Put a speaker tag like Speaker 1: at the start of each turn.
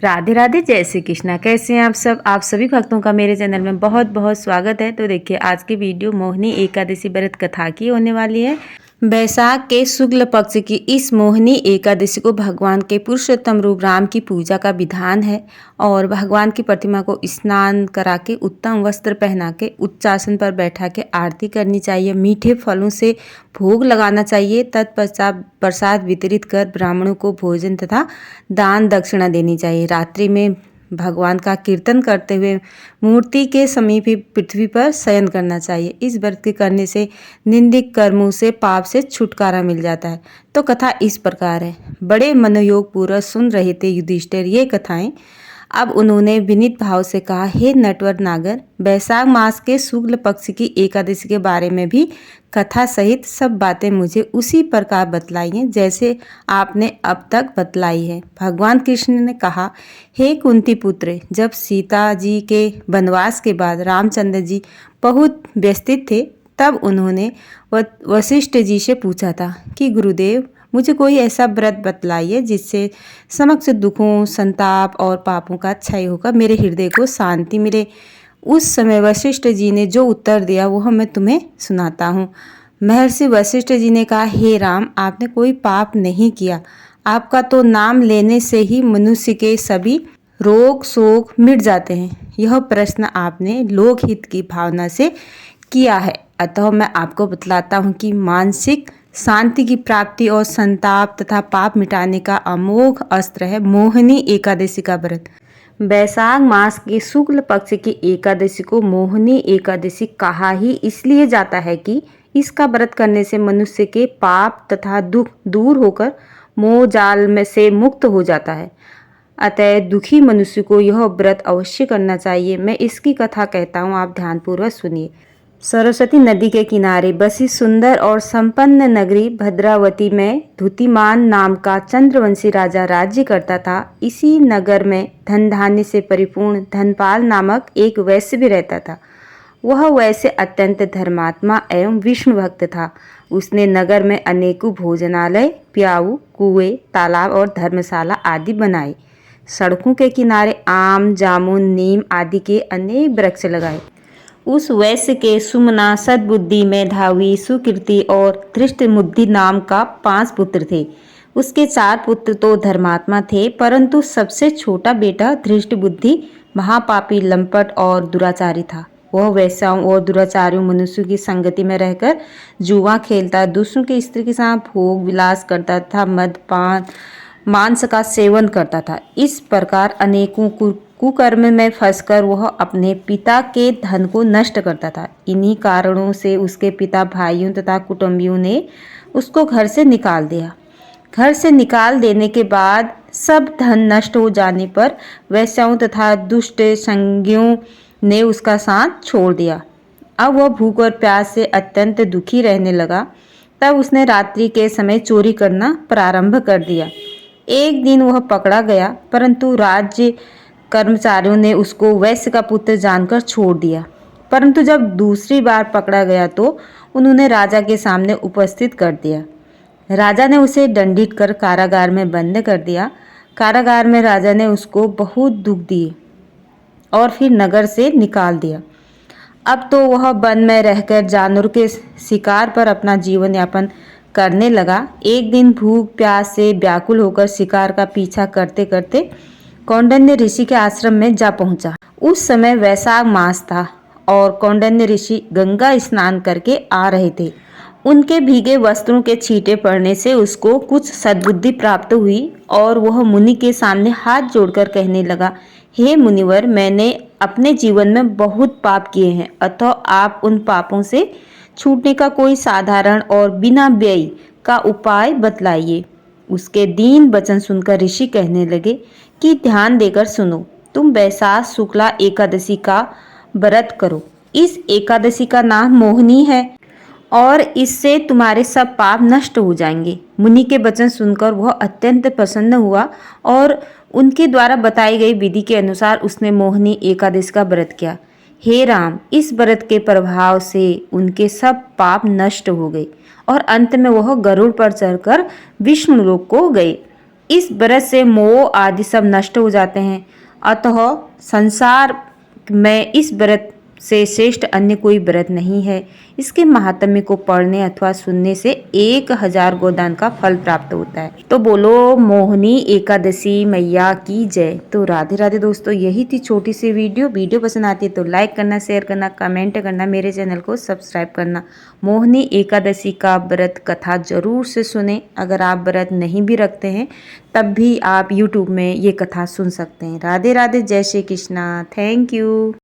Speaker 1: राधे राधे, जय श्री कृष्णा। कैसे हैं आप सब? आप सभी भक्तों का मेरे चैनल में बहुत बहुत स्वागत है। तो देखिए, आज की वीडियो मोहिनी एकादशी व्रत कथा की होने वाली है। बैसाख के शुक्ल पक्ष की इस मोहिनी एकादशी को भगवान के पुरुषोत्तम रूप राम की पूजा का विधान है और भगवान की प्रतिमा को स्नान करा के उत्तम वस्त्र पहना के उच्चासन पर बैठा के आरती करनी चाहिए। मीठे फलों से भोग लगाना चाहिए। तत्पश्चात प्रसाद वितरित कर ब्राह्मणों को भोजन तथा दान दक्षिणा देनी चाहिए। रात्रि में भगवान का कीर्तन करते हुए मूर्ति के समीप ही पृथ्वी पर शयन करना चाहिए। इस व्रत के करने से निंदिक कर्मों से पाप से छुटकारा मिल जाता है। तो कथा इस प्रकार है। बड़े मनोयोग पूर्वक सुन रहे थे युधिष्ठिर ये कथाएं। अब उन्होंने विनीत भाव से कहा, हे नटवर नागर, बैसाख मास के शुक्ल पक्ष की एकादशी के बारे में भी कथा सहित सब बातें मुझे उसी प्रकार बतलाई हैं जैसे आपने अब तक बतलाई है। भगवान कृष्ण ने कहा, हे कुंती पुत्र, जब सीता जी के वनवास के बाद रामचंद्र जी बहुत व्यस्तित थे, तब उन्होंने वशिष्ठ जी से पूछा था कि गुरुदेव, मुझे कोई ऐसा व्रत बतलाइए जिससे समस्त दुखों, संताप और पापों का क्षय होकर मेरे हृदय को शांति मिले। उस समय वशिष्ठ जी ने जो उत्तर दिया वह मैं तुम्हें सुनाता हूँ। महर्षि वशिष्ठ जी ने कहा, हे राम, आपने कोई पाप नहीं किया। आपका तो नाम लेने से ही मनुष्य के सभी रोग शोक मिट जाते हैं। यह प्रश्न आपने लोकहित की भावना से किया है। अतः मैं आपको बतलाता हूँ कि मानसिक शांति की प्राप्ति और संताप तथा पाप मिटाने का अमोघ अस्त्र है मोहिनी एकादशी का व्रत। बैसाख मास के शुक्ल पक्ष की एकादशी को मोहिनी एकादशी कहा ही इसलिए जाता है कि इसका व्रत करने से मनुष्य के पाप तथा दुख दूर होकर मोह जाल में से मुक्त हो जाता है। अतः दुखी मनुष्य को यह व्रत अवश्य करना चाहिए। मैं इसकी कथा कहता हूँ, आप ध्यानपूर्वक सुनिए। सरस्वती नदी के किनारे बसी सुंदर और संपन्न नगरी भद्रावती में धुतिमान नाम का चंद्रवंशी राजा राज्य करता था। इसी नगर में धन धान्य से परिपूर्ण धनपाल नामक एक वैश्य भी रहता था। वह वैश्य अत्यंत धर्मात्मा एवं विष्णु भक्त था। उसने नगर में अनेकों भोजनालय, प्याऊ, कुएं, तालाब और धर्मशाला आदि बनाए। सड़कों के किनारे आम, जामुन, नीम आदि के अनेक वृक्ष लगाए। उस वैश्य के सुमना, सद्बुद्धि, मेधावी, सुकीर्ति और धृष्टबुद्धि नाम का 5 पुत्र थे। उसके 4 पुत्र तो धर्मात्मा थे, परंतु सबसे छोटा बेटा धृष्टबुद्धि महापापी, लंपट और दुराचारी था। वह वैश्याओं और दुराचारियों मनुष्यों की संगति में रहकर जुआ खेलता, दूसरों की स्त्री के साथ भोग विलास करता था, मदपान मांस का सेवन करता था। इस प्रकार अनेकों कुकर्म में फंसकर वह अपने पिता के धन को नष्ट करता था। इन्हीं कारणों से उसके पिता, भाइयों तथा कुटुंबियों ने उसको घर से निकाल दिया। घर से निकाल देने के बाद सब धन नष्ट हो जाने पर वैश्याओं तथा दुष्ट संगियों ने उसका साथ छोड़ दिया। अब वह भूख और प्यास से अत्यंत दुखी रहने लगा। तब उसने रात्रि के समय चोरी करना प्रारंभ कर दिया। एक दिन वह पकड़ा गया, परंतु राज्य कर्मचारियों ने उसको वैश्य का पुत्र जानकर छोड़ दिया। परंतु जब दूसरी बार पकड़ा गया तो उन्होंने राजा के सामने उपस्थित कर दिया। राजा ने उसे दंडित कर कारागार में बंद कर दिया। कारागार में राजा ने उसको बहुत दुख दिए और फिर नगर से निकाल दिया। अब तो वह वन में रहकर जानवरों के शिकार पर अपना जीवन यापन करने लगा। एक दिन भूख प्यास से व्याकुल होकर शिकार का पीछा करते करते कौंडिन्य ऋषि के आश्रम में जा पहुंचा। उस समय वैशाख मास था और कौंडिन्य ऋषि गंगा स्नान करके आ रहे थे। उनके भीगे वस्त्रों के छींटे पड़ने से उसको कुछ सद्बुद्धि प्राप्त हुई और वह मुनि के सामने हाथ जोड़कर कहने लगा, हे मुनिवर, मैंने अपने जीवन में बहुत पाप किए हैं, अतः आप उन पापों से छूटने का कोई साधारण और बिना व्यय का उपाय बतलाइए। उसके दीन वचन सुनकर ऋषि कहने लगे कि ध्यान देकर सुनो, तुम बैसाख शुक्ला एकादशी का व्रत करो। इस एकादशी का नाम मोहिनी है और इससे तुम्हारे सब पाप नष्ट हो जाएंगे। मुनि के वचन सुनकर वह अत्यंत प्रसन्न हुआ और उनके द्वारा बताई गई विधि के अनुसार उसने मोहिनी एकादशी का व्रत किया। हे राम, इस व्रत के प्रभाव से उनके सब पाप नष्ट हो गए और अंत में वह गरुड़ पर चढ़कर विष्णु लोक को गए। इस व्रत से मोह आदि सब नष्ट हो जाते हैं। अतः संसार में इस व्रत से श्रेष्ठ अन्य कोई व्रत नहीं है। इसके महात्म्य को पढ़ने अथवा सुनने से 1000 गोदान का फल प्राप्त होता है। तो बोलो मोहिनी एकादशी मैया की जय। तो राधे राधे दोस्तों, यही थी छोटी सी वीडियो पसंद आती है तो लाइक करना, शेयर करना, कमेंट करना, मेरे चैनल को सब्सक्राइब करना। मोहिनी एकादशी का व्रत कथा जरूर से सुने। अगर आप व्रत नहीं भी रखते हैं तब भी आप यूट्यूब में ये कथा सुन सकते हैं। राधे राधे, जय श्री कृष्णा, थैंक यू।